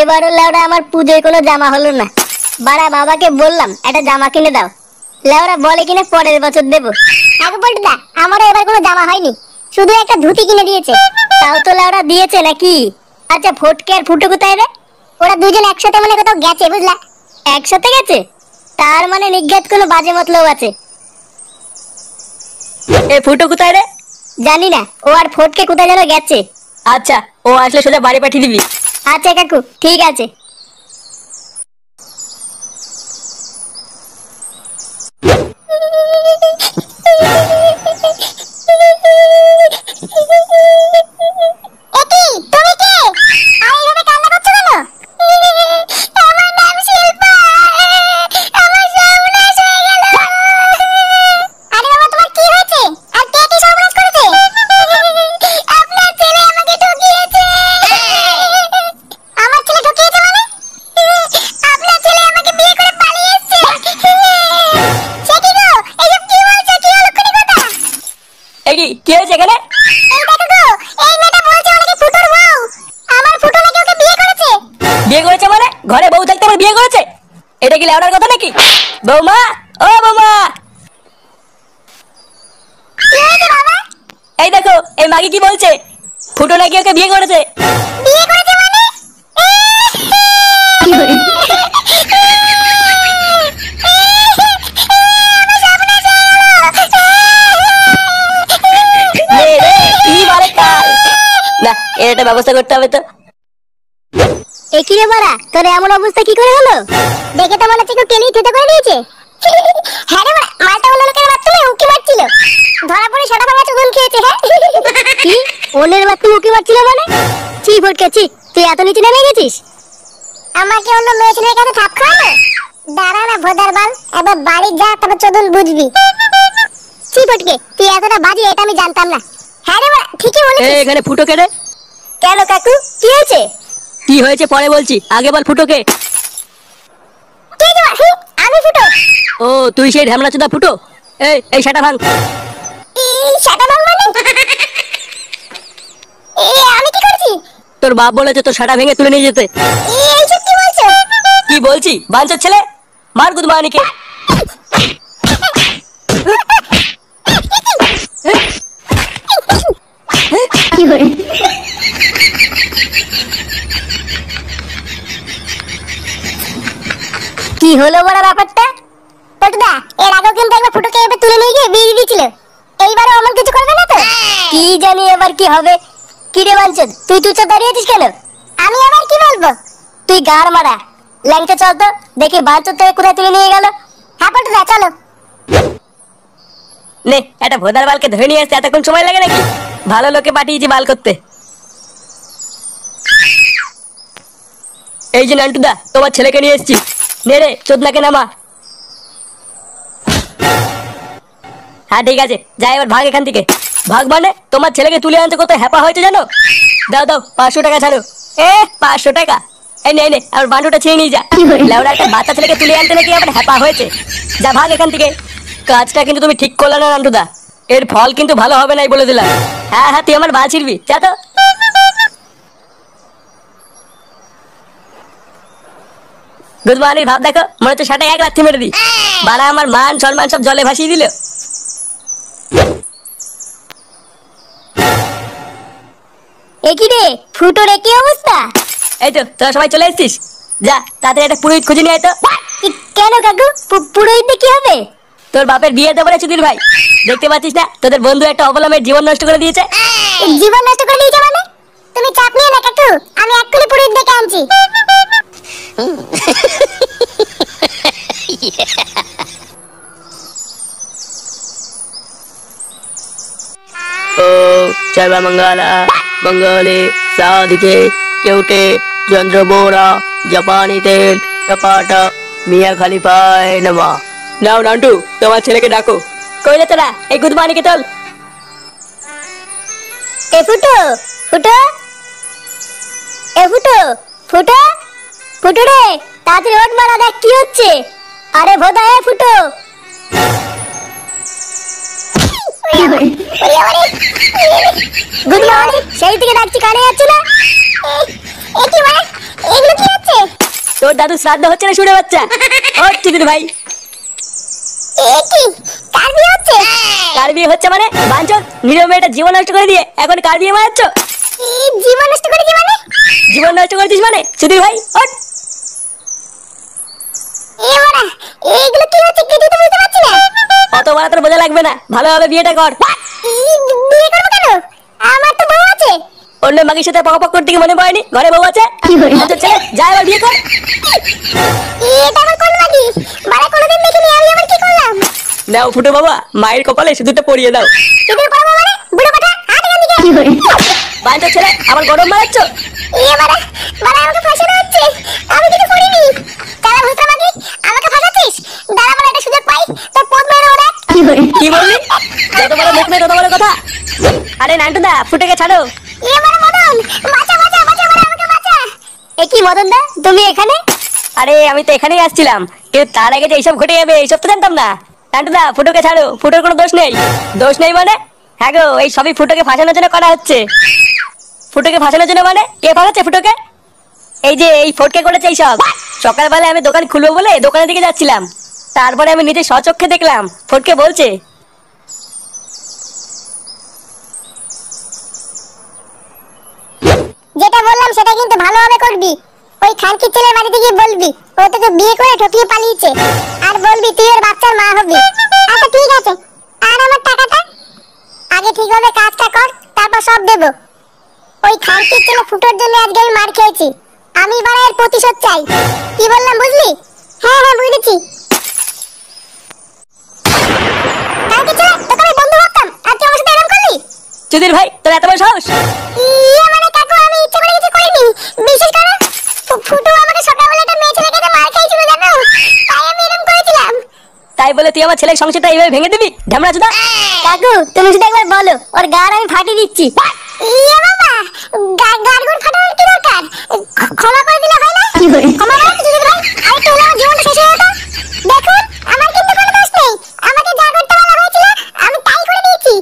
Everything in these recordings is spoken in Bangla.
এবারও লেওরা আমার পুজোয় কোনো জামা হলো না। বাড়া বাবাকে বললাম একটা জামা কিনে দাও, লেওরা বলে কিনা পরের বছর দেবো। আগে বলতে দা, আমারও এবার কোনো জামা হয়নি, শুধু একটা ধুতি কিনে দিয়েছে। তাও তো লেওরা দিয়েছে নাকি? আচ্ছা ফটকে আর ফুটো কোথায় রে? ওরা দুজন একসাথে মানে কোথাও গেছে বুঝলা। একসাথে গেছে? তার মানে নিজ্ঞাত কোনো বাজে মতলব আছে। এ ফুটো কোথায় রে? জানি না, ও আর ফটকে কোথায় যেন গেছে। আচ্ছা, ও আসলে সোজা বাড়ি পাঠিয়ে দিবি। আচ্ছা কাকু ঠিক আছে। কি হয়েছে এখানে? বিয়ে করেছে মানে? ঘরে বউ থাকতে আমার বিয়ে করেছে? এটা কি লেওড়ার কথা নাকি? বৌমা, ও বৌমা, এই দেখো এই মাগি কি বলছে, ফুটো নাকি ওকে বিয়ে করেছে। বিয়ে করেছে মানে? না, এর একটা ব্যবস্থা করতে হবে তো। একই রে বাড়া, তোর এমন অবস্থা কি করে হলো? দেখে তো মনে হচ্ছে কেউ টেনেই থেতে করে দিয়েছে। হ্যাঁ রে বাড়া, মালটা অন্য লোকের বাথরুমে উকি মারছিল, ধরা পড়ে সেটা ভাঙা চুদন খেয়েছে। হ্যাঁ কি অন্যের বাথরুমে উকি মারছিল মানে? চি ফটকে চি, তুই এত নিচে নেমে গেছিস? আমাকে অন্য মেয়ে ছেলের কাছে থাপ খাওয়ানো? দাঁড়া না ভোদার বাল, এবার বাড়ি যা তারপর চোদন বুঝবি। চি ফটকে, তুই এতটা বাজে এটা আমি জানতাম না। হ্যাঁ রে বাড়া ঠিকই বলেছিস। এখানে ফুটো কে রে? কেন কাকু কি হয়েছে? কি হয়েছে পরে বলছি, আগে বল ফুটো কে? আমি ফুটো। ও তুই সেই ঢ্যামলা চোদা ফুটো। এই সেটা ভাঙ। সেটা ভাঙ মানে? আমি কি করেছি? তোর বাপ বলেছে তোর সেটা ভেঙে তুলে নিয়ে যেতে। এইসব কি বলছো? কি বলছি বাঞ্চোর ছেলে, মার গুদমানিকে। কি করে? কি হলো বড় ব্যাপারটা? পটুদা, এর আগেও কিন্তু একবার ফুটোকে এভাবে তুলে নিয়ে গিয়ে বিয়ে দিয়েছিল, এইবারও অমন কিছু করবে না তো? কি জানি এবার কি হবে। কি রে বাঞ্চদ, তুই চুপচাপ দাঁড়িয়ে আছিস কেন? আমি আবার কি বলবো? তুই গাড় মারা, ল্যাংচা চল তো দেখি বাঞ্চদ থেকে কোথায় তুলে নিয়ে গেল। হ্যাঁ পটুদা চলো। নে একটা ভোদার বালকে ধরে নিয়ে আসতে এতক্ষণ সময় লাগে নাকি? ভালো লোকে পাঠিয়েছি বাল করতে। এই যে নান্টুদা, তোমার ছেলেকে নিয়ে এসেছি। নে রে চোদনাকে নামা। হ্যাঁ ঠিক আছে, যাই এবার ভাগ এখান থেকে। ভাগ মানে তোমার ছেলেকে তুলে আনতে কত হ্যাপা হয়েছে জানো? দাও দাও 500 টাকা ছাড়ো। 500 টাকা? এই নে নে, আর বান্ডুটা ছিঁড়ে নিয়ে যা। লেওড়া একটা বাচ্চা ছেলেকে তুলে আনতে নাকি আবার হ্যাপা হয়েছে? যা ভাগ এখান থেকে। কাজটা কিন্তু তুমি ঠিক করলে না নান্টুদা, এর ফল কিন্তু ভালো হবে নাই বলে দিলাম। হ্যাঁ হ্যাঁ, তুই আমার বাল ছিড়বি, যা তো। গুদমানির ভাব দেখো, মনে হচ্ছে সেটা এক লাথি মেরে দি। বাড়া আমার মান সম্মান সব জলে ভাসিয়ে দিল। একই রে ফুটোর কি অবস্থা? এই তো তোরা সবাই চলে এসেছিস, যা তাড়াতাড়ি একটা পুরোহিত খুঁজে নিয়ে আয় তো। কেন কাকু, পুরোহিত কি হবে? তোর বাপের বিয়ে দেবো রে চুদির ভাই, দেখতে পাচ্ছিস না তোদের বন্ধু একটা অবলম্বের জীবন নষ্ট করে দিয়েছে। জীবন নষ্ট করে দিয়েছে মানে? তুমি চাপ নিও না কাকু, আমি এক্ষুনি পুরোহিত ডেকে আনছি। सर्वमंगला मंगले साधिके केउटे चंद्रबोरा जापानी तेल टपाट मियां खलीफाए नमा। नाও নান্টু, তোমার ছেলেকে ডাকো। কইলে তোরা এই গুদমানিকে চল। এ ফুটো, ফুটো, এ ফুটো, ফুটো, ফুটো রে তাড়াতাড়ি ওঠ মারা, দেখ কি হচ্ছে। আরে ভোদা এ ফুটো। গুড মর্নিং, সেই থেকে ডাকছি কানে যাচ্ছে না। এ কি মানে? এগুলো কি হচ্ছে? তোর দাদু শ্রাদ্ধ হচ্ছে না শুনে বাচ্চা? ও চুদির ভাই, এ কি কার বিয়ে হচ্ছে? কার বিয়ে হচ্ছে মানে? বাঞ্চদ, নিরীহ মেয়েটা জীবন নষ্ট করে দিয়ে এখন কার বিয়ে মারাচ্ছ? জীবন নষ্ট করেছি মানে? জীবন নষ্ট করেছিস মানে? চুদির ভাই ওঠ। এ বাড়া, এগুলো কি হচ্ছে কিছুই তো বুঝতে পারছি না। অত বড় তোর বোঝা লাগবে না, ভালোভাবে বিয়েটা কর। বিয়ে করবো কেন? আমার তো বউ আছে। অন্য মাগির সাথে পক করতে কি মনে পড়েনি ঘরে বউ আছে? আচ্ছা ছেলে যা এবার বিয়ে কর। এটা আমার কোন লাগি? বাড়া কোনোদিন দেখিনি, আমি আবার কি করলাম? নাও ফুটো বাবা, মায়ের কপালে সিঁদুরটা পরিয়ে দাও। তোদের পড়াবো মানে? বুড়ো কথা, হাত এখান থেকে। বাঞ্চদ ছেলে, আমার গরম মারাচ্ছ? বাড়া, বাড়া আমাকে ফাঁসানো হচ্ছে। আমি কিছু করিনি। তারা ভূতরা মাগি, আমাকে ফাঁসাচ্ছিস? দাঁড়া বলে একটা সুযোগ পাই, তোর পোদ মেরে ওরা। কি বললি? যত বড় মুখ নেই তত বড় কথা। আরে নান্টু দা, ফুটোকে ছাড়ো। বাড়া মদন, বাঁচা বাঁচা বাঁচা, বাড়া আমাকে বাঁচা। এ কি মদন দা, তুমি এখানে? আরে আমি তো এখানেই আসছিলাম, কিন্তু তার আগে যে এইসব ঘটে যাবে এইসব তো জানতাম না। নান্টু দা, ফুটোকে ছাড়ো, ফুটোর কোনো দোষ নেই। দোষ নেই মানে? হ্যাঁ গো, এই সবই ফুটোকে ফাঁসানোর জন্য করা হচ্ছে। ফুটোকে ফাঁসানোর জন্য মানে? কে ফাঁসাচ্ছে ফুটোকে? এই যে এই ফটকে করেছে এইসব। সকালবেলায় আমি দোকান খুলবো বলে দোকানের দিকে যাচ্ছিলাম, তারপরে আমি নিজে স্বচক্ষে দেখলাম ফটকে বলছে। যেটা বললাম সেটা কিন্তু ভালোভাবে করবি। ওই খানকির ছেলের বাড়িতে গিয়ে বলবি ও তোকে বিয়ে করে ঠকিয়ে পালিয়েছে, আর বলবি তুই ওর বাচ্চার মা হবি। আচ্ছা ঠিক আছে, আর আমার টাকাটা? আগে ঠিকভাবে কাজটা কর, তারপর সব দেবো। ওই খানকির ছেলে ফুটোর জন্য আজকে আমি মার খেয়েছি, আমি বাড়া এর প্রতিশোধ চাই। কি বললাম বুঝলি? হ্যাঁ হ্যাঁ বুঝেছি। খানকির ছেলে, তোকে আমি বন্ধু ভাবতাম, আর তুই আমার সাথে এরকম করলি? চুদির ভাই, তোর এত বড় সাহস? মানে কাকু আমি ইচ্ছে করে কিছু করিনি। বিশেষ করে ফুটু আমাকে সকালবেলা একটা মেয়ে ছেলেকে মার খাইছিল জানো, তাই আমি এরকম করেছিলাম। তাই বলে তুই আমার ছেলের সংসারটা এইভাবে ভেঙে দিবি? ঢামড়া চুদা। কাকু তুমি শুধু একবার বলো, ওর গাড় আমি ফাটিয়ে দিচ্ছি। বাবা, গাড়গুড় ফাটানোর কি দরকার? ক্ষমা করে দিলে হয় না? ক্ষমা করে দিদি ভাই, আরে তো আমার জীবনটা শেষ হয়ে যেত। দেখুন আমার কিন্তু কোনো দোষ নেই, আমাকে যা করতে বলা হয়েছিল আমি তাই করে দিয়েছি।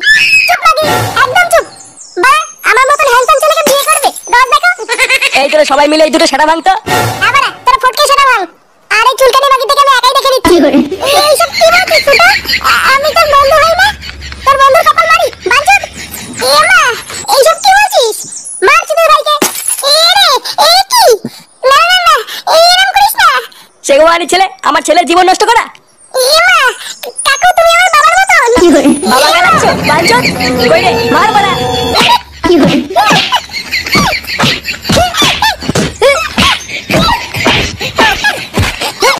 চুপ লাগি, একদম চুপ। বা আমার মতন হ্যান্ডসাম ছেলেকে বিয়ে করবে? রোজ দেখো। এই তোরা সবাই মিলে এই দুটো সেটা ভাঙতো। আবার তোর ফটকে সেটা ভাঙ। আর এই চুলকানি বাকি থেকে আমি একাই দেখে নিচ্ছি। এইসব কি বলছিস ফুটো? আমি তোর বন্ধু হই না? তোর বন্ধুর কপাল মারি বাঞ্চদ। মা, এইসব কি বলছিস? মার চুদির ভাইকে। রে, এ কি? না না না, এরকম করিস না। সেগুমানি ছেলে, আমার ছেলের জীবন নষ্ট করা। মা, কাকু তুমি আমার বাবার মতন। বাবা গেলাচ্ছ বাঞ্চদ, কই রে মার মারা।